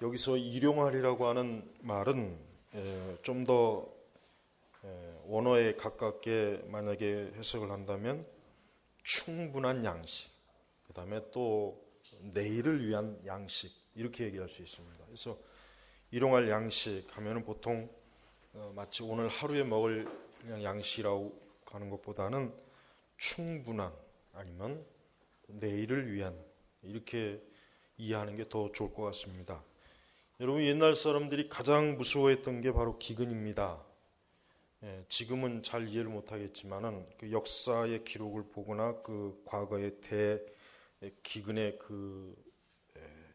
여기서 일용할이라고 하는 말은 좀 더 원어에 가깝게 만약에 해석을 한다면 충분한 양식, 그 다음에 또 내일을 위한 양식, 이렇게 얘기할 수 있습니다. 그래서 일용할 양식 하면은 보통 마치 오늘 하루에 먹을 그냥 양식이라고 하는 것보다는 충분한, 아니면 내일을 위한, 이렇게 이해하는 게 더 좋을 것 같습니다. 여러분, 옛날 사람들이 가장 무서워했던 게 바로 기근입니다. 지금은 잘 이해를 못하겠지만은 그 역사의 기록을 보거나 그 과거의 대기근의 그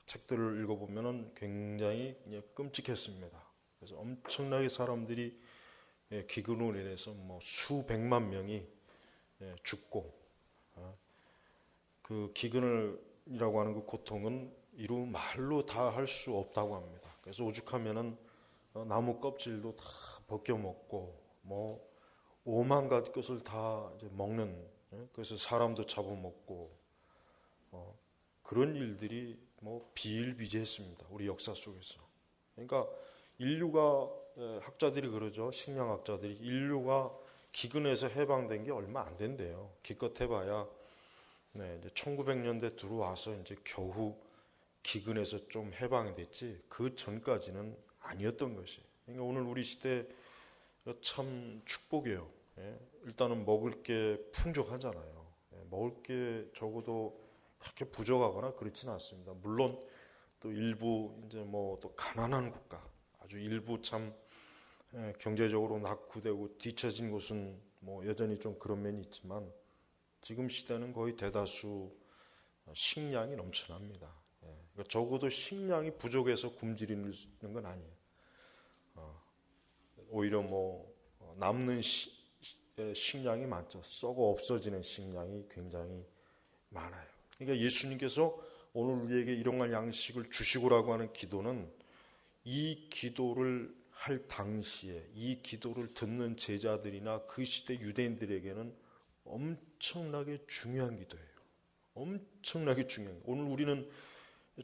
책들을 읽어보면은 굉장히 끔찍했습니다. 그래서 엄청나게 사람들이 기근으로 인해서 뭐 수백만 명이 죽고, 그 기근이라고 하는 그 고통은 이루 말로 다 할 수 없다고 합니다. 그래서 오죽하면은 나무 껍질도 다 벗겨 먹고 뭐 오만 가지 것을 다 이제 먹는, 그래서 사람도 잡아먹고 그런 일들이 뭐 비일비재했습니다. 우리 역사 속에서. 그러니까 인류가, 학자들이 그러죠. 식량학자들이 인류가 기근에서 해방된 게 얼마 안 된대요. 기껏 해봐야 이제 1900년대 들어와서 이제 겨우 기근에서 좀 해방이 됐지, 그 전까지는 아니었던 것이. 그러니까 오늘 우리 시대 참 축복이에요. 일단은 먹을 게 풍족하잖아요. 먹을 게 적어도 그렇게 부족하거나 그렇지는 않습니다. 물론 또 일부 이제 뭐 또 가난한 국가, 아주 일부 참 경제적으로 낙후되고 뒤처진 곳은 뭐 여전히 좀 그런 면이 있지만, 지금 시대는 거의 대다수 식량이 넘쳐납니다. 그러니까 적어도 식량이 부족해서 굶주리는 건 아니에요. 오히려 뭐 남는 식량이 많죠. 썩어 없어지는 식량이 굉장히 많아요. 그러니까 예수님께서 오늘 우리에게 일용할 양식을 주시고라고 하는 기도는, 이 기도를 할 당시에 이 기도를 듣는 제자들이나 그 시대 유대인들에게는 엄청나게 중요한 기도예요. 엄청나게 중요해요. 오늘 우리는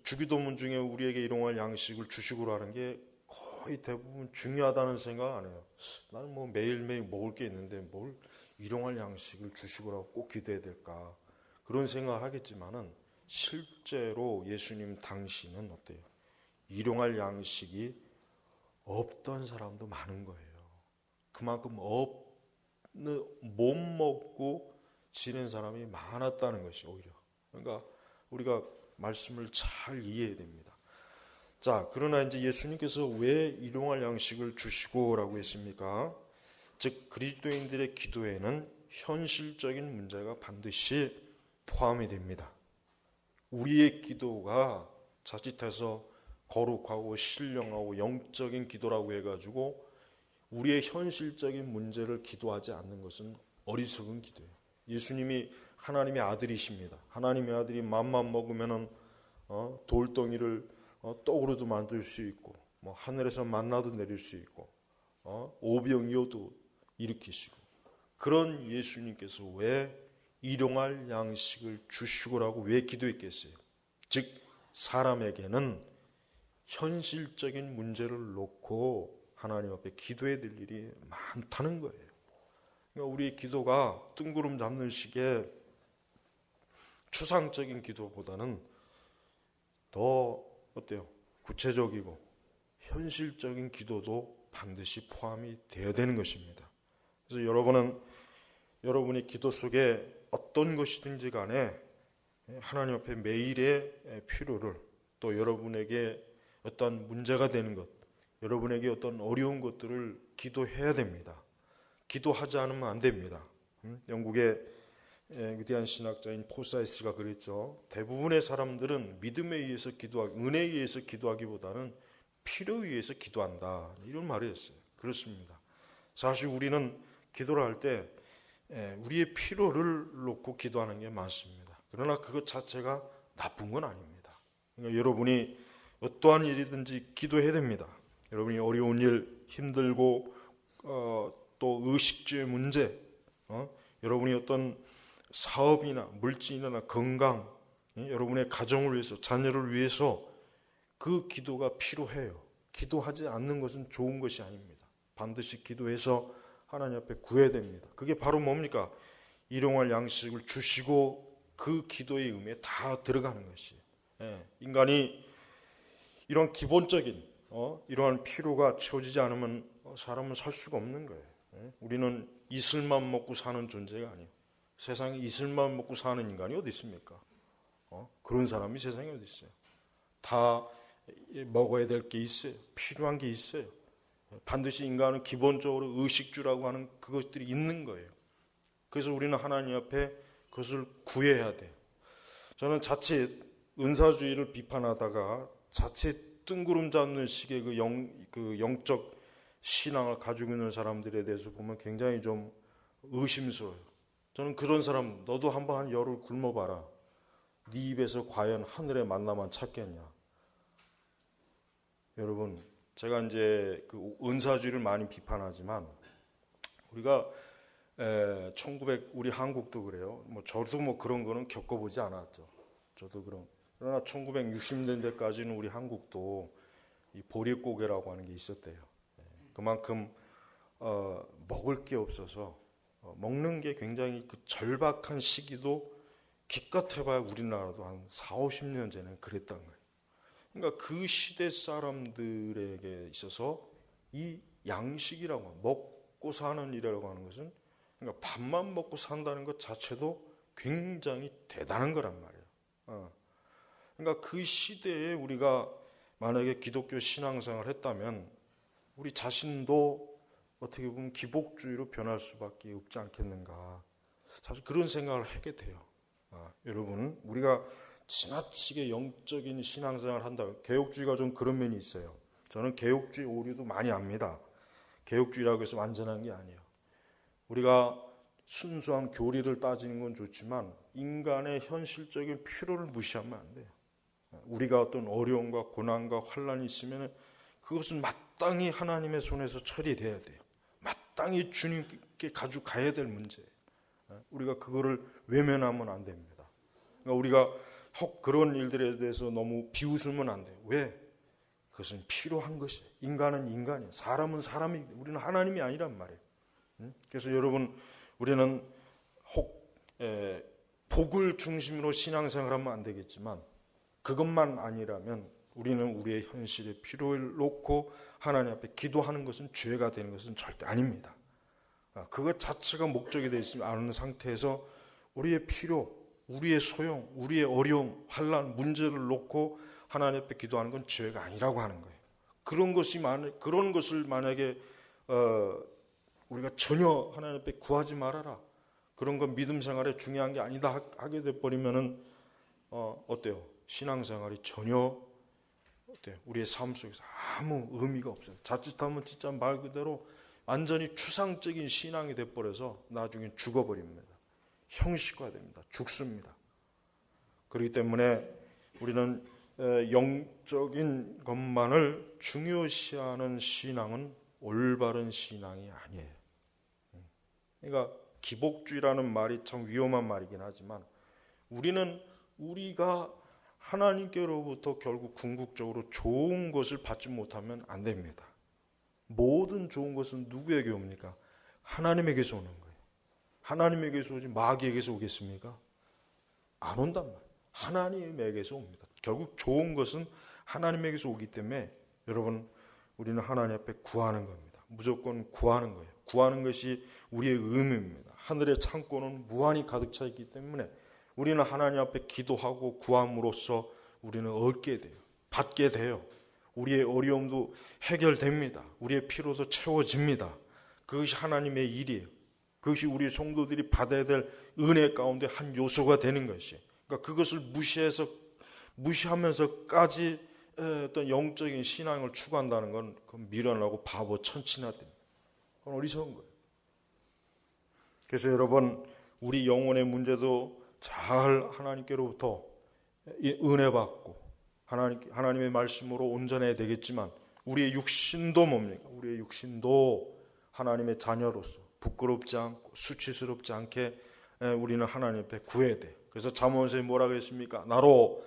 주기도문 중에 우리에게 일용할 양식을 주시고로 하는 게 거의 대부분 중요하다는 생각 안 해요. 나는 뭐 매일매일 먹을 게 있는데 뭘 일용할 양식을 주시고라고 꼭 기도해야 될까, 그런 생각을 하겠지만은, 실제로 예수님 당시는 어때요? 일용할 양식이 없던 사람도 많은 거예요. 그만큼 못 먹고 지낸 사람이 많았다는 것이 오히려. 그러니까 우리가 말씀을 잘 이해해야 됩니다. 자, 그러나 이제 예수님께서 왜 일용할 양식을 주시고라고 했습니까? 즉, 그리스도인들의 기도에는 현실적인 문제가 반드시 포함이 됩니다. 우리의 기도가 자칫해서 거룩하고 신령하고 영적인 기도라고 해가지고 우리의 현실적인 문제를 기도하지 않는 것은 어리석은 기도예요. 예수님이 하나님의 아들이십니다. 하나님의 아들이 맘만 먹으면은 돌덩이를 떡으로도 만들 수 있고, 뭐 하늘에서 만나도 내릴 수 있고, 오병이어도 일으키시고, 그런 예수님께서 왜 일용할 양식을 주시고라고 왜 기도했겠어요? 즉, 사람에게는 현실적인 문제를 놓고 하나님 앞에 기도해야 될 일이 많다는 거예요. 그러니까 우리의 기도가 뜬구름 잡는 식의 추상적인 기도보다는 더 어때요? 구체적이고 현실적인 기도도 반드시 포함이 되어야 되는 것입니다. 그래서 여러분은 여러분의 기도 속에 어떤 것이든지 간에 하나님 앞에 매일의 필요를, 또 여러분에게 어떤 문제가 되는 것, 여러분에게 어떤 어려운 것들을 기도해야 됩니다. 기도하지 않으면 안 됩니다. 영국의 위대한 신학자인 포사이스가 그랬죠. 대부분의 사람들은 믿음에 의해서 은혜에 의해서 기도하기보다는 필요에 의해서 기도한다, 이런 말을 했어요. 그렇습니다. 사실 우리는 기도를 할 때 우리의 필요를 놓고 기도하는 게 많습니다. 그러나 그것 자체가 나쁜 건 아닙니다. 그러니까 여러분이 어떠한 일이든지 기도해야 됩니다. 여러분이 어려운 일, 힘들고 또 의식주의 문제, 여러분이 어떤 사업이나 물질이나 건강, 여러분의 가정을 위해서, 자녀를 위해서 그 기도가 필요해요. 기도하지 않는 것은 좋은 것이 아닙니다. 반드시 기도해서 하나님 앞에 구해야 됩니다. 그게 바로 뭡니까? 일용할 양식을 주시고 그 기도의 의미에 다 들어가는 것이에요. 인간이 이런 기본적인 이러한 필요가 채워지지 않으면 사람은 살 수가 없는 거예요. 우리는 이슬만 먹고 사는 존재가 아니에요. 세상에 이슬만 먹고 사는 인간이 어디 있습니까? 그런 사람이 세상에 어디 있어요? 다 먹어야 될 게 있어요. 필요한 게 있어요. 반드시 인간은 기본적으로 의식주라고 하는 그것들이 있는 거예요. 그래서 우리는 하나님 앞에 그것을 구해야 돼요. 저는 자칫 은사주의를 비판하다가 자칫 뜬구름 잡는 식의 그 영적 신앙을 가지고 있는 사람들에 대해서 보면 굉장히 좀 의심스러워요. 저는 그런 사람, 너도 한번 한 열흘 굶어봐라. 네 입에서 과연 하늘의 만나만 찾겠냐. 여러분, 제가 이제 그 은사주의를 많이 비판하지만 우리가 우리 한국도 그래요. 저도 그런 거는 겪어보지 않았죠. 저도 그러나 1960년대까지는 우리 한국도 이 보릿고개라고 하는 게 있었대요. 그만큼 먹을 게 없어서 먹는 게 굉장히 그 절박한 시기도 기껏해봐야 우리나라도 한 4, 50년 전에 그랬던 거예요. 그러니까 그 시대 사람들에게 있어서 이 양식이라고 먹고 사는 일이라고 하는 것은 그러니까 밥만 먹고 산다는 것 자체도 굉장히 대단한 거란 말이에요. 그러니까 그 시대에 우리가 만약에 기독교 신앙생활을 했다면 우리 자신도 어떻게 보면 기복주의로 변할 수밖에 없지 않겠는가. 사실 그런 생각을 하게 돼요. 여러분, 우리가 지나치게 영적인 신앙생활을 한다. 개혁주의가 좀 그런 면이 있어요. 저는 개혁주의 오류도 많이 압니다. 개혁주의라고 해서 완전한 게 아니에요. 우리가 순수한 교리를 따지는 건 좋지만 인간의 현실적인 필요를 무시하면 안 돼요. 우리가 어떤 어려움과 고난과 환난이 있으면 그것은 마땅히 하나님의 손에서 처리돼야 돼요. 마땅히 주님께 가져가야 될 문제예요. 우리가 그거를 외면하면 안 됩니다. 그러니까 우리가 그런 일들에 대해서 너무 비웃으면 안 돼요. 왜? 그것은 필요한 것이에요. 인간은 인간이에요. 사람은 사람이, 우리는 하나님이 아니란 말이에요. 그래서 여러분, 우리는 복을 중심으로 신앙생활하면 안 되겠지만 그것만 아니라면 우리는 우리의 현실의 필요를 놓고 하나님 앞에 기도하는 것은 죄가 되는 것은 절대 아닙니다. 그것 자체가 목적이 되지 않은 상태에서 우리의 필요, 우리의 소용, 우리의 어려움, 환난, 문제를 놓고 하나님 앞에 기도하는 건 죄가 아니라고 하는 거예요. 그런 것을 만약에 우리가 전혀 하나님 앞에 구하지 말아라. 그런 건 믿음 생활에 중요한 게 아니다 하게 돼버리면은 어때요? 신앙생활이 전혀 어때요? 우리의 삶 속에서 아무 의미가 없어요. 자칫하면 진짜 말 그대로 완전히 추상적인 신앙이 돼버려서 나중에 죽어버립니다. 형식화됩니다. 죽습니다. 그렇기 때문에 우리는 영적인 것만을 중요시하는 신앙은 올바른 신앙이 아니에요. 그러니까 기복주의라는 말이 참 위험한 말이긴 하지만 우리가 하나님께로부터 결국 궁극적으로 좋은 것을 받지 못하면 안 됩니다. 모든 좋은 것은 누구에게 옵니까? 하나님에게서 오는 거예요. 하나님에게서 오지 마귀에게서 오겠습니까? 안 온단 말이에요. 하나님에게서 옵니다. 결국 좋은 것은 하나님에게서 오기 때문에 여러분, 우리는 하나님 앞에 구하는 겁니다. 무조건 구하는 거예요. 구하는 것이 우리의 의무입니다. 하늘의 창고는 무한히 가득 차 있기 때문에 우리는 하나님 앞에 기도하고 구함으로써 우리는 얻게 돼요. 받게 돼요. 우리의 어려움도 해결됩니다. 우리의 피로도 채워집니다. 그것이 하나님의 일이에요. 그것이 우리 성도들이 받아야 될 은혜 가운데 한 요소가 되는 것이에요. 그러니까 그것을 무시하면서까지 어떤 영적인 신앙을 추구한다는 건 미련하고 바보 천치나 됩니다. 그건 어리석은 거예요. 그래서 여러분, 우리 영혼의 문제도 잘 하나님께로부터 은혜 받고 하나님의 말씀으로 온전해야 되겠지만 우리의 육신도 뭡니까? 우리의 육신도 하나님의 자녀로서 부끄럽지 않고 수치스럽지 않게 우리는 하나님 앞에 구해야 돼요. 그래서 잠언서에 뭐라고 했습니까? 나로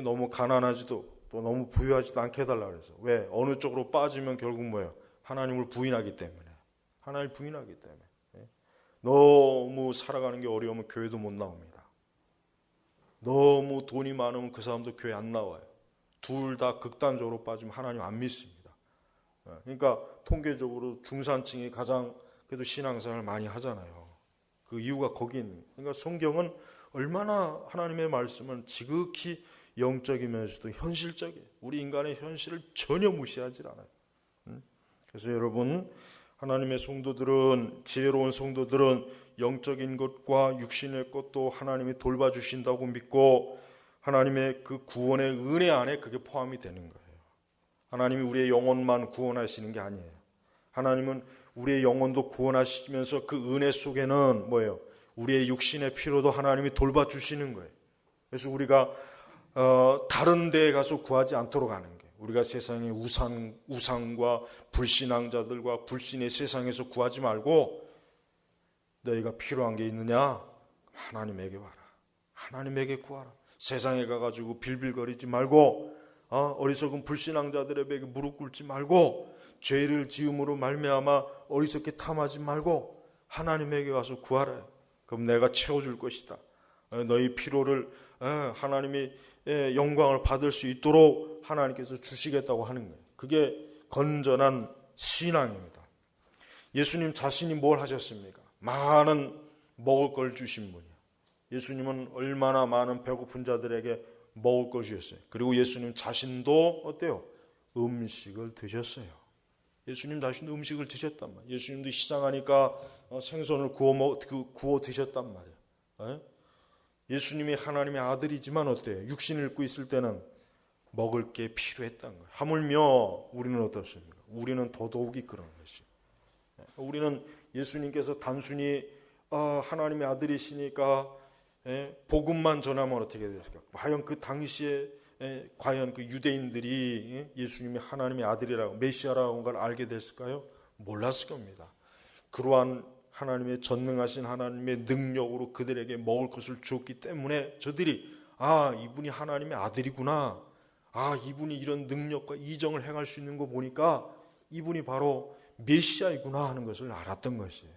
너무 가난하지도 또 너무 부유하지도 않게 해달라 그래서. 왜? 어느 쪽으로 빠지면 결국 뭐예요? 하나님을 부인하기 때문에. 하나님을 부인하기 때문에. 너무 살아가는 게 어려우면 교회도 못 나옵니다. 너무 돈이 많으면 그 사람도 교회 안 나와요. 둘 다 극단적으로 빠지면 하나님 안 믿습니다. 그러니까 통계적으로 중산층이 가장 그래도 신앙생활을 많이 하잖아요. 그 이유가 거기 있는 거예요. 그러니까 성경은 얼마나 하나님의 말씀은 지극히 영적이면서도 현실적이에요. 우리 인간의 현실을 전혀 무시하지 않아요. 그래서 여러분, 하나님의 성도들은, 지혜로운 성도들은 영적인 것과 육신의 것도 하나님이 돌봐주신다고 믿고 하나님의 그 구원의 은혜 안에 그게 포함이 되는 거예요. 하나님이 우리의 영혼만 구원하시는 게 아니에요. 하나님은 우리의 영혼도 구원하시면서 그 은혜 속에는 뭐예요? 우리의 육신의 필요도 하나님이 돌봐주시는 거예요. 그래서 우리가 다른 데에 가서 구하지 않도록 하는 거예요. 우리가 세상의 우상과 불신앙자들과 불신의 세상에서 구하지 말고 너희가 필요한 게 있느냐? 하나님에게 와라. 하나님에게 구하라. 세상에 가가지고 빌빌거리지 말고 어리석은 불신앙자들에게 무릎 꿇지 말고 죄를 지음으로 말미암아 어리석게 탐하지 말고 하나님에게 와서 구하라. 그럼 내가 채워줄 것이다. 너희 필요를 하나님이 영광을 받을 수 있도록 하나님께서 주시겠다고 하는 거예요. 그게 건전한 신앙입니다. 예수님 자신이 뭘 하셨습니까? 많은 먹을 걸 주신 분이에요. 예수님은 얼마나 많은 배고픈 자들에게 먹을 걸 주셨어요. 그리고 예수님 자신도 어때요? 음식을 드셨어요. 예수님 자신도 음식을 드셨단 말이에요. 예수님도 시장하니까 생선을 구워 드셨단 말이에요. 예수님이 하나님의 아들이지만 어때요? 육신을 입고 있을 때는 먹을 게 필요했던 거예요. 하물며 우리는 어떻습니까? 우리는 더더욱이 그런 것이. 우리는 예수님께서 단순히 하나님의 아들이시니까 복음만 전하면 어떻게 됐을까? 과연 그 당시에 과연 그 유대인들이 예수님이 하나님의 아들이라고 메시아라고 한 걸 알게 됐을까요? 몰랐을 겁니다. 그러한 하나님의 전능하신 하나님의 능력으로 그들에게 먹을 것을 주었기 때문에 저들이 이분이 하나님의 아들이구나. 이분이 이런 능력과 이정을 행할 수 있는 거 보니까 이분이 바로 메시아이구나 하는 것을 알았던 것이에요.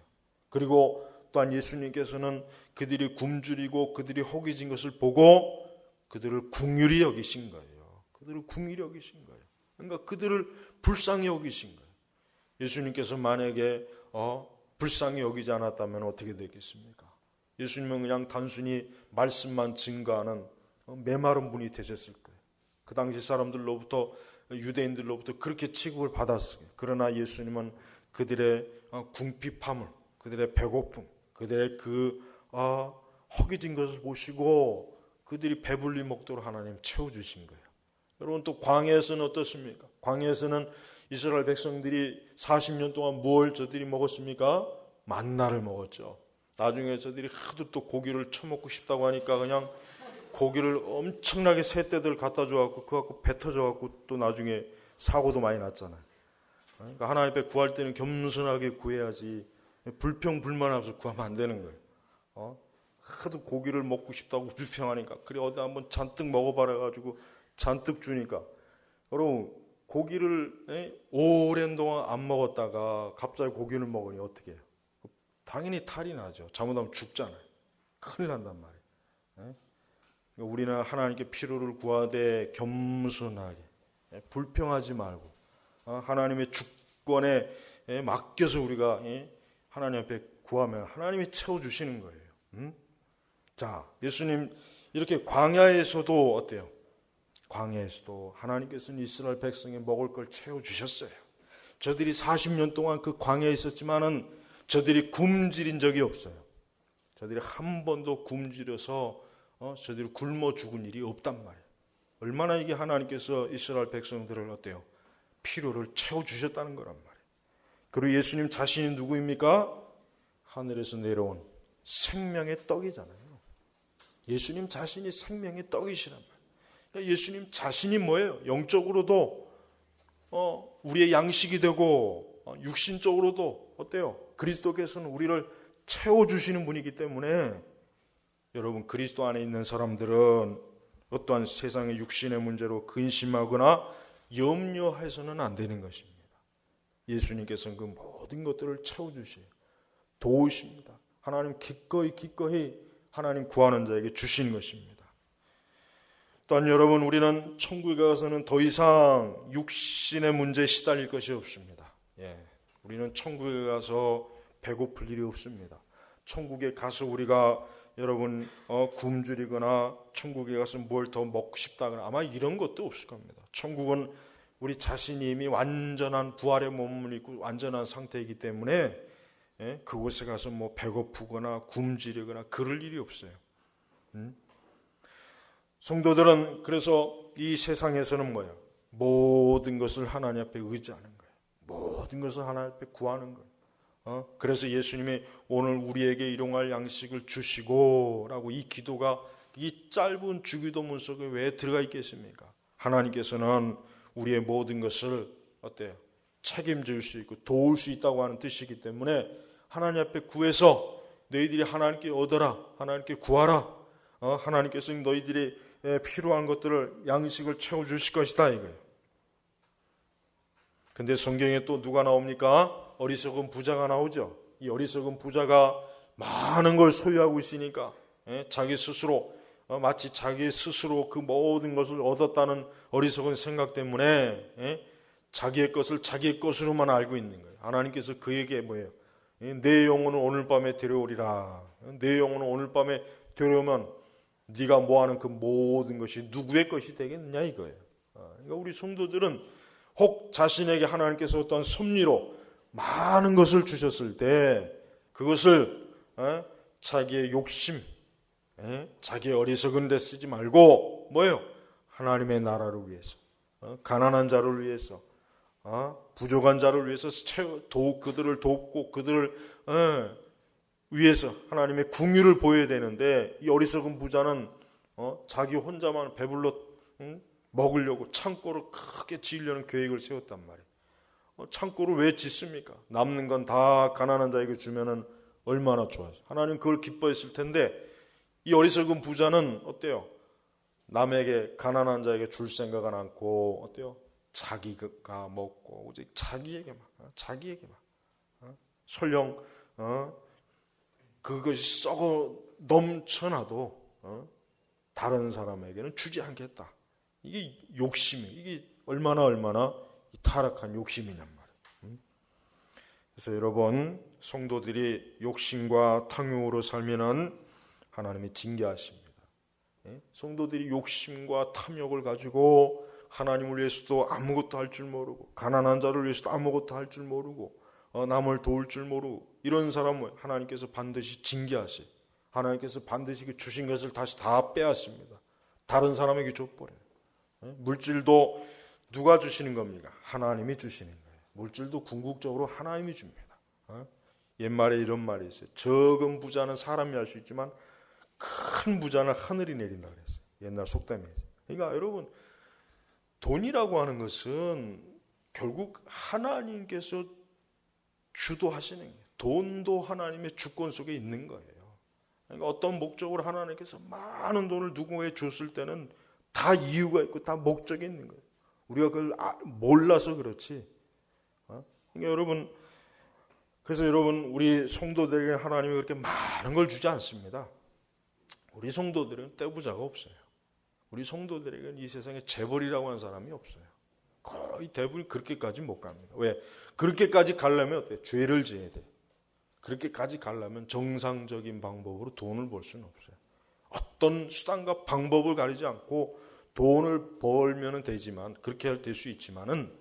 그리고 또한 예수님께서는 그들이 굶주리고 그들이 허기진 것을 보고 그들을 긍휼히 여기신 거예요. 그들을 긍휼히 여기신 거예요. 그러니까 그들을 불쌍히 여기신 거예요. 예수님께서 만약에 불쌍히 여기지 않았다면 어떻게 되겠습니까? 예수님은 그냥 단순히 말씀만 증거하는 메마른 분이 되셨을 거예요. 그 당시 사람들로부터 유대인들로부터 그렇게 취급을 받았어요. 그러나 예수님은 그들의 궁핍함을, 그들의 배고픔, 그들의 그 허기진 것을 보시고 그들이 배불리 먹도록 하나님 채워주신 거예요. 여러분 또 광야에서는 어떻습니까? 광야에서는 이스라엘 백성들이 40년 동안 뭘 저들이 먹었습니까? 만나를 먹었죠. 나중에 저들이 하도 또 고기를 처먹고 싶다고 하니까 그냥 고기를 엄청나게 새떼들 갖다 줘갖고 그거 갖고 배 터져갖고 또 나중에 사고도 많이 났잖아요. 그러니까 하나님 앞에 구할 때는 겸손하게 구해야지 불평불만하면서 구하면 안 되는 거예요. 하도 고기를 먹고 싶다고 불평하니까 그래 어디 한번 잔뜩 먹어봐라 가지고 잔뜩 주니까 여러분 고기를 오랜 동안 안 먹었다가 갑자기 고기를 먹으니 어떻게 해요? 당연히 탈이 나죠. 잘못하면 죽잖아요. 큰일 난단 말이에요. 우리는 하나님께 필요를 구하되 겸손하게 불평하지 말고 하나님의 주권에 맡겨서 우리가 하나님 앞에 구하면 하나님이 채워주시는 거예요. 자, 예수님 이렇게 광야에서도 어때요? 광야에서도 하나님께서는 이스라엘 백성에 먹을 걸 채워주셨어요. 저들이 40년 동안 그 광야에 있었지만은 저들이 굶주린 적이 없어요. 저들이 한 번도 굶주려서 저들이 굶어 죽은 일이 없단 말이에요. 얼마나 이게 하나님께서 이스라엘 백성들을 어때요? 필요를 채워주셨다는 거란 말이에요. 그리고 예수님 자신이 누구입니까? 하늘에서 내려온 생명의 떡이잖아요. 예수님 자신이 생명의 떡이시란 말이에요. 그러니까 예수님 자신이 뭐예요? 영적으로도 우리의 양식이 되고 육신적으로도 어때요? 그리스도께서는 우리를 채워주시는 분이기 때문에 여러분 그리스도 안에 있는 사람들은 어떠한 세상의 육신의 문제로 근심하거나 염려해서는 안 되는 것입니다. 예수님께서는 그 모든 것들을 채워주시고 도우십니다. 하나님 기꺼이 하나님 구하는 자에게 주신 것입니다. 또한 여러분, 우리는 천국에 가서는 더 이상 육신의 문제에 시달릴 것이 없습니다. 우리는 천국에 가서 배고플 일이 없습니다. 천국에 가서 우리가 여러분 굶주리거나 천국에 가서 뭘 더 먹고 싶다거나 아마 이런 것도 없을 겁니다. 천국은 우리 자신이 이미 완전한 부활의 몸을 입고 완전한 상태이기 때문에 그곳에 가서 뭐 배고프거나 굶주리거나 그럴 일이 없어요. 성도들은 그래서 이 세상에서는 뭐예요? 모든 것을 하나님 앞에 의지하는 거예요. 모든 것을 하나님 앞에 구하는 거예요. 그래서 예수님이 오늘 우리에게 일용할 양식을 주시고 라고 이 기도가 이 짧은 주기도문 속에 왜 들어가 있겠습니까? 하나님께서는 우리의 모든 것을 어때요? 책임질 수 있고 도울 수 있다고 하는 뜻이기 때문에 하나님 앞에 구해서 너희들이 하나님께 얻어라, 하나님께 구하라, 하나님께서 너희들이 필요한 것들을 양식을 채워주실 것이다 이거예요. 근데 성경에 또 누가 나옵니까? 어리석은 부자가 나오죠. 이 어리석은 부자가 많은 걸 소유하고 있으니까 자기 스스로 마치 자기 스스로 그 모든 것을 얻었다는 어리석은 생각 때문에 자기의 것을 자기의 것으로만 알고 있는 거예요. 하나님께서 그에게 뭐예요? 내 영혼을 오늘 밤에 데려오리라. 내 영혼을 오늘 밤에 데려오면 네가 뭐하는 그 모든 것이 누구의 것이 되겠느냐 이거예요. 그러니까 우리 성도들은 혹 자신에게 하나님께서 어떤 섭리로 많은 것을 주셨을 때 그것을 자기의 욕심, 자기의 어리석은 데 쓰지 말고 뭐예요? 하나님의 나라를 위해서, 가난한 자를 위해서, 부족한 자를 위해서 그들을 돕고 그들을 위해서 하나님의 궁유를 보여야 되는데 이 어리석은 부자는 자기 혼자만 배불러 먹으려고 창고를 크게 지으려는 계획을 세웠단 말이에요. 창고를 왜 짓습니까? 남는 건 다 가난한 자에게 주면은 얼마나 좋아요. 하나님 그걸 기뻐했을 텐데 이 어리석은 부자는 어때요? 남에게 가난한 자에게 줄 생각은 않고 어때요? 자기가 먹고 오직 자기에게만 설령 그것이 썩어 넘쳐나도 다른 사람에게는 주지 않겠다. 이게 이게 얼마나 타락한 욕심이냔 말이에요. 그래서 여러분, 성도들이 욕심과 탕욕으로 살면은 하나님이 징계하십니다. 성도들이 욕심과 탐욕을 가지고 하나님을 위해서도 아무것도 할 줄 모르고 가난한 자를 위해서도 아무것도 할 줄 모르고 남을 도울 줄 모르고 이런 사람을 하나님께서 반드시 징계하세요. 하나님께서 반드시 그 주신 것을 다시 다 빼앗습니다. 다른 사람에게 줘버려요. 물질도 누가 주시는 겁니까? 하나님이 주시는 거예요. 물질도 궁극적으로 하나님이 줍니다. 옛말에 이런 말이 있어요. 적은 부자는 사람이 할 수 있지만 큰 부자는 하늘이 내린다 그랬어요. 옛날 속담이에요. 그러니까 여러분, 돈이라고 하는 것은 결국 하나님께서 주도하시는 거예요. 돈도 하나님의 주권 속에 있는 거예요. 그러니까 어떤 목적으로 하나님께서 많은 돈을 누구에게 줬을 때는 다 이유가 있고 다 목적이 있는 거예요. 우리가 그걸 몰라서 그렇지. 그러니까 여러분, 그래서 여러분, 우리 성도들에게 하나님이 그렇게 많은 걸 주지 않습니다. 우리 성도들은 떼부자가 없어요. 우리 성도들에게는 이 세상에 재벌이라고 하는 사람이 없어요. 거의 대부분 그렇게까지 못 갑니다. 왜? 그렇게까지 가려면 어때? 죄를 지어야 돼. 그렇게까지 가려면 정상적인 방법으로 돈을 벌 수는 없어요. 어떤 수단과 방법을 가리지 않고 돈을 벌면 되지만, 그렇게 될 수 있지만은,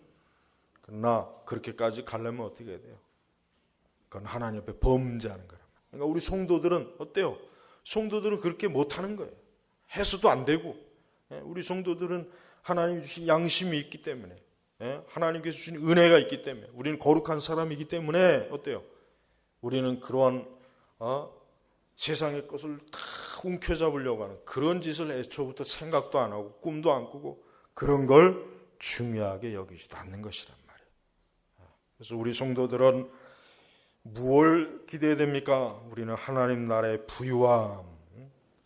그러나 그렇게까지 가려면 어떻게 해야 돼요? 그건 하나님 앞에 범죄하는 거라. 그러니까 우리 성도들은 어때요? 성도들은 그렇게 못하는 거예요. 해서도 안 되고, 우리 성도들은 하나님이 주신 양심이 있기 때문에, 하나님께서 주신 은혜가 있기 때문에, 우리는 거룩한 사람이기 때문에 어때요? 우리는 그러한 세상의 것을 다 움켜잡으려고 하는 그런 짓을 애초부터 생각도 안 하고 꿈도 안 꾸고 그런 걸 중요하게 여기지도 않는 것이란 말이에요. 그래서 우리 성도들은 무엇을 기대해야 됩니까? 우리는 하나님 나라의 부유함.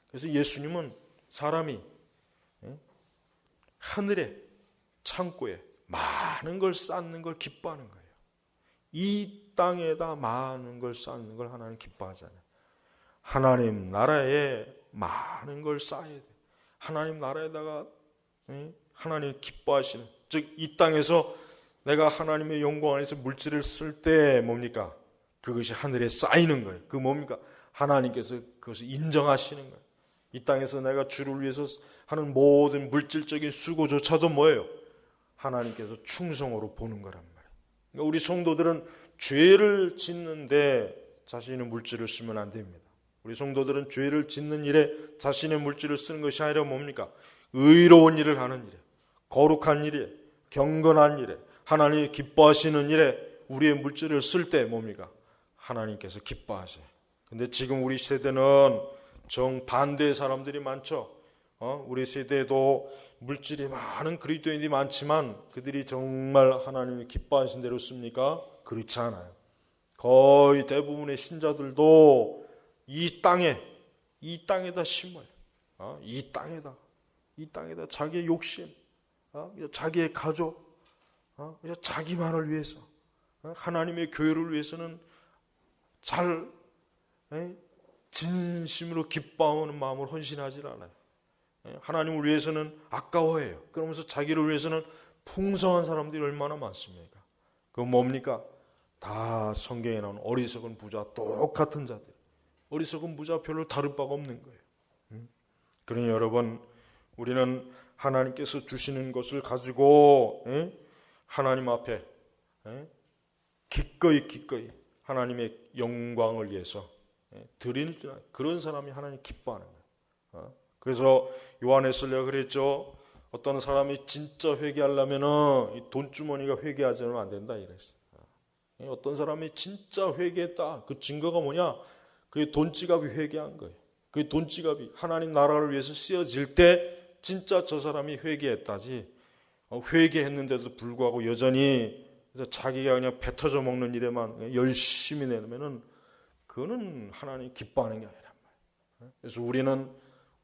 그래서 예수님은 사람이 하늘에 창고에 많은 걸 쌓는 걸 기뻐하는 거예요. 이 땅에다 많은 걸 쌓는 걸 하나님 기뻐하잖아요. 하나님 나라에 많은 걸 쌓아야 돼. 하나님 나라에다가 하나님 기뻐하시는, 즉 이 땅에서 내가 하나님의 영광 안에서 물질을 쓸 때 뭡니까? 그것이 하늘에 쌓이는 거예요. 그 뭡니까? 하나님께서 그것을 인정하시는 거예요. 이 땅에서 내가 주를 위해서 하는 모든 물질적인 수고조차도 뭐예요? 하나님께서 충성으로 보는 거란 말이에요. 그러니까 우리 성도들은 죄를 짓는데 자신의 물질을 쓰면 안 됩니다. 우리 성도들은 죄를 짓는 일에 자신의 물질을 쓰는 것이 아니라 뭡니까? 의로운 일을 하는 일에, 거룩한 일에, 경건한 일에, 하나님이 기뻐하시는 일에 우리의 물질을 쓸 때 뭡니까? 하나님께서 기뻐하세요. 근데 지금 우리 세대는 정반대의 사람들이 많죠. 우리 세대에도 물질이 많은 그리스도인들이 많지만 그들이 정말 하나님이 기뻐하신 대로 씁니까? 그렇지 않아요. 거의 대부분의 신자들도 이 땅에다 심어요. 이 땅에다 자기의 욕심, 자기의 가족, 자기만을 위해서, 하나님의 교회를 위해서는 잘 진심으로 기뻐하는 마음을 헌신하지 않아요. 하나님을 위해서는 아까워해요. 그러면서 자기를 위해서는 풍성한 사람들이 얼마나 많습니까? 그건 뭡니까? 다 성경에 나오는 어리석은 부자, 똑같은 자들. 어리석은 부자 별로 다를 바가 없는 거예요. 그러니 여러분, 우리는 하나님께서 주시는 것을 가지고 하나님 앞에 기꺼이 하나님의 영광을 위해서 드리는 그런 사람이 하나님 기뻐하는 거예요. 그래서 요한에서가 그랬죠. 어떤 사람이 진짜 회개하려면은 돈주머니가 회개하지 않으면 안 된다 이랬어요. 어떤 사람이 진짜 회개했다. 그 증거가 뭐냐? 그게 돈지갑이 회개한 거예요. 그 돈지갑이 하나님 나라를 위해서 쓰여질 때 진짜 저 사람이 회개했다지. 회개했는데도 불구하고 여전히 자기가 그냥 배 터져 먹는 일에만 열심히 내면은 그거는 하나님 기뻐하는 게 아니란 말이에요. 그래서 우리는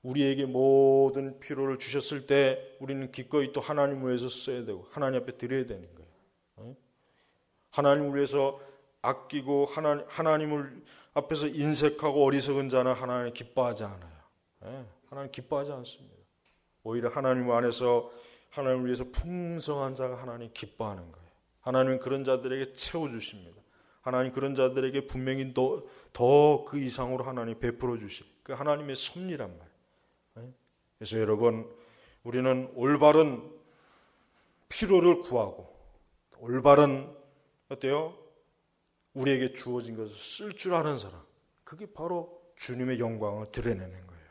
우리에게 모든 필요를 주셨을 때 우리는 기꺼이 또 하나님을 위해서 써야 되고 하나님 앞에 드려야 되는 거예요. 하나님을 위해서 아끼고 하나님을 앞에서 인색하고 어리석은 자는 하나님 기뻐하지 않아요. 하나님 기뻐하지 않습니다. 오히려 하나님 안에서 하나님을 위해서 풍성한 자가 하나님 기뻐하는 거예요. 하나님은 그런 자들에게 채워주십니다. 하나님 그런 자들에게 분명히 더 그 이상으로 하나님 베풀어 주실 그 하나님의 섭리란 말이에요. 그래서 여러분, 우리는 올바른 필요를 구하고 올바른 어때요? 우리에게 주어진 것을 쓸 줄 아는 사람, 그게 바로 주님의 영광을 드러내는 거예요.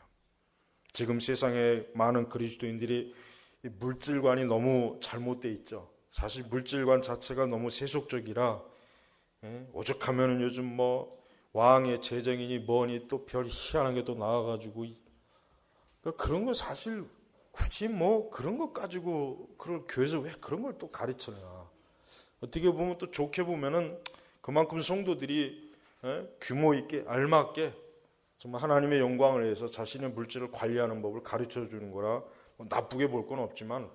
지금 세상에 많은 그리스도인들이 물질관이 너무 잘못되어 있죠. 사실 물질관 자체가 너무 세속적이라 오죽하면 요즘 뭐 왕의 재정이니 뭐니 또 별 희한한 게 또 나와가지고 그러니까 그런 거 사실 굳이 뭐 그런 것 가지고 그걸 교회에서 왜 그런 걸 또 가르쳐요. 어떻게 보면 또 좋게 보면은 그만큼 성도들이 규모 있게 알맞게 정말 하나님의 영광을 위해서 자신의 물질을 관리하는 법을 가르쳐 주는 거라 나쁘게 볼 건 없지만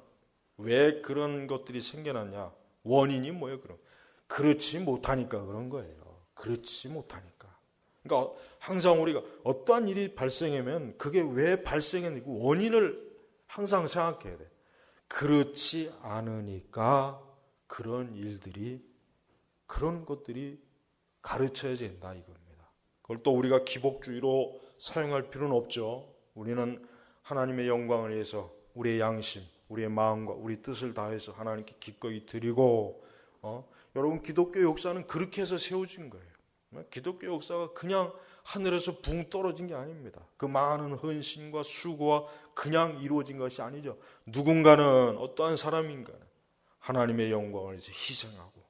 왜 그런 것들이 생겨났냐? 원인이 뭐예요? 그럼 그렇지 못하니까 그런 거예요. 그렇지 못하니까. 그러니까 항상 우리가 어떠한 일이 발생하면 그게 왜 발생했는지 원인을 항상 생각해야 돼. 그렇지 않으니까 그런 일들이 그런 것들이 가르쳐야 된다 이겁니다. 그걸 또 우리가 기복주의로 사용할 필요는 없죠. 우리는 하나님의 영광을 위해서 우리의 양심, 우리의 마음과 우리 뜻을 다해서 하나님께 기꺼이 드리고 여러분 기독교 역사는 그렇게 해서 세워진 거예요. 기독교 역사가 그냥 하늘에서 붕 떨어진 게 아닙니다. 그 많은 헌신과 수고와 그냥 이루어진 것이 아니죠. 누군가는 어떠한 사람인가는 하나님의 영광을 위해서 희생하고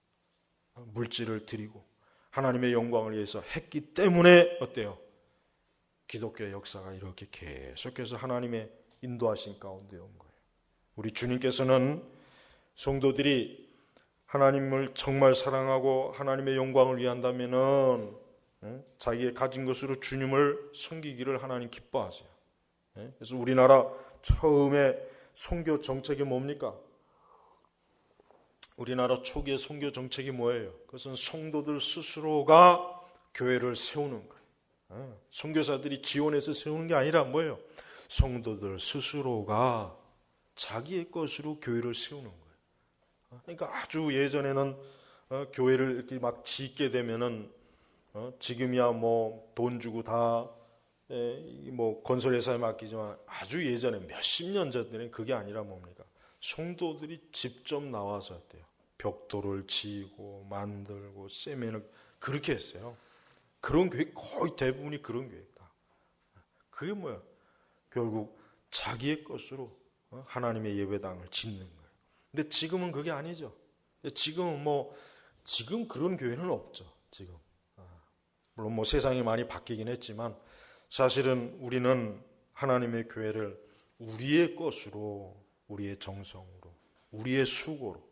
물질을 드리고 하나님의 영광을 위해서 했기 때문에 어때요? 기독교의 역사가 이렇게 계속해서 하나님의 인도하신 가운데 온 거예요. 우리 주님께서는 성도들이 하나님을 정말 사랑하고 하나님의 영광을 위한다면은 자기의 가진 것으로 주님을 섬기기를 하나님 기뻐하세요. 그래서 우리나라 처음에 선교 정책이 뭡니까? 우리나라 초기의 선교 정책이 뭐예요? 그것은 성도들 스스로가 교회를 세우는 거예요. 선교사들이 지원해서 세우는 게 아니라 뭐예요? 성도들 스스로가 자기의 것으로 교회를 세우는 거예요. 그러니까 아주 예전에는 교회를 이렇게 막 짓게 되면은 지금이야 뭐 돈 주고 다 뭐 건설회사에 맡기지만 아주 예전에 몇십 년 전에는 그게 아니라 뭡니까? 성도들이 직접 나와서 했대요. 벽돌을 지고 만들고 세면을 그렇게 했어요. 그런 교회 거의 대부분이 그런 교회다. 그게 뭐야? 결국 자기의 것으로 하나님의 예배당을 짓는 거예요. 근데 지금은 그게 아니죠. 지금은 지금 그런 교회는 없죠. 지금 물론 뭐 세상이 많이 바뀌긴 했지만 사실은 우리는 하나님의 교회를 우리의 것으로, 우리의 정성으로, 우리의 수고로,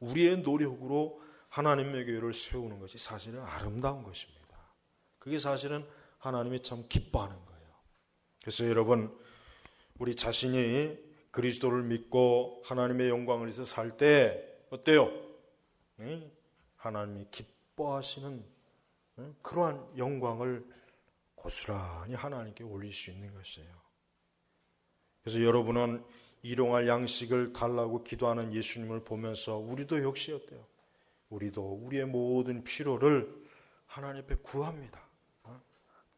우리의 노력으로 하나님의 교회를 세우는 것이 사실은 아름다운 것입니다. 그게 사실은 하나님이 참 기뻐하는 거예요. 그래서 여러분, 우리 자신이 그리스도를 믿고 하나님의 영광을 위해서 살 때 어때요? 하나님이 기뻐하시는 그러한 영광을 고스란히 하나님께 올릴 수 있는 것이에요. 그래서 여러분은 일용할 양식을 달라고 기도하는 예수님을 보면서 우리도 역시 어때요? 우리도 우리의 모든 필요를 하나님 앞에 구합니다.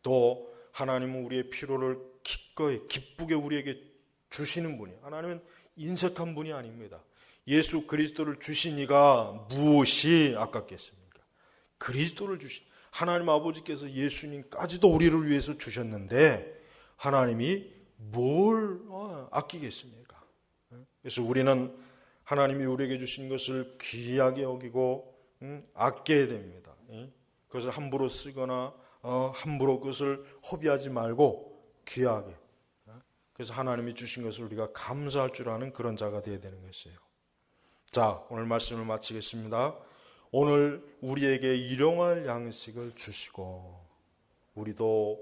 또 하나님은 우리의 필요를 기꺼이 기쁘게 우리에게 주시는 분이, 하나님은 인색한 분이 아닙니다. 예수 그리스도를 주신 이가 무엇이 아깝겠습니까? 그리스도를 주신 하나님 아버지께서 예수님까지도 우리를 위해서 주셨는데 하나님이 뭘 아끼겠습니까? 그래서 우리는 하나님이 우리에게 주신 것을 귀하게 여기고 아껴야 됩니다. 그것을 함부로 쓰거나 함부로 그것을 허비하지 말고 귀하게, 그래서 하나님이 주신 것을 우리가 감사할 줄 아는 그런 자가 되어야 되는 것이에요. 자, 오늘 말씀을 마치겠습니다. 오늘 우리에게 일용할 양식을 주시고 우리도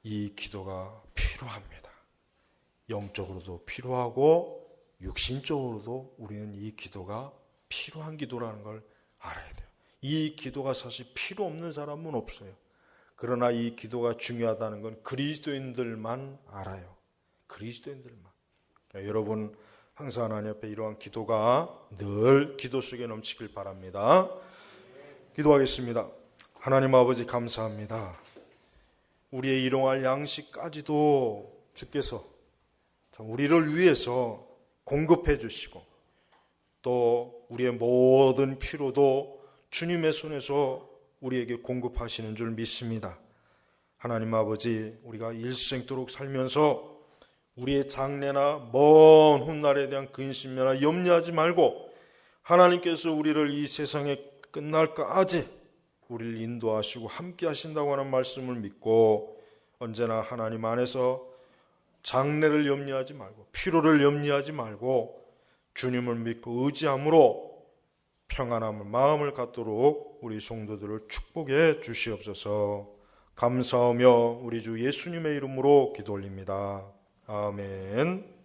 이 기도가 필요합니다. 영적으로도 필요하고 육신적으로도 우리는 이 기도가 필요한 기도라는 걸 알아야 돼요. 이 기도가 사실 필요 없는 사람은 없어요. 그러나 이 기도가 중요하다는 건 그리스도인들만 알아요. 그리스도인들만. 여러분 항상 하나님 앞에 이러한 기도가 늘 기도 속에 넘치길 바랍니다. 기도하겠습니다. 하나님 아버지 감사합니다. 우리의 일용할 양식까지도 주께서 우리를 위해서 공급해 주시고 또 우리의 모든 필요도 주님의 손에서 우리에게 공급하시는 줄 믿습니다. 하나님 아버지, 우리가 일생도록 살면서 우리의 장래나 먼 훗날에 대한 근심이나 염려하지 말고 하나님께서 우리를 이 세상에 끝날까지 우리를 인도하시고 함께 하신다고 하는 말씀을 믿고 언제나 하나님 안에서 장래를 염려하지 말고 필요를 염려하지 말고 주님을 믿고 의지함으로 평안함을 마음을 갖도록 우리 성도들을 축복해 주시옵소서. 감사하며 우리 주 예수님의 이름으로 기도 올립니다. 아멘.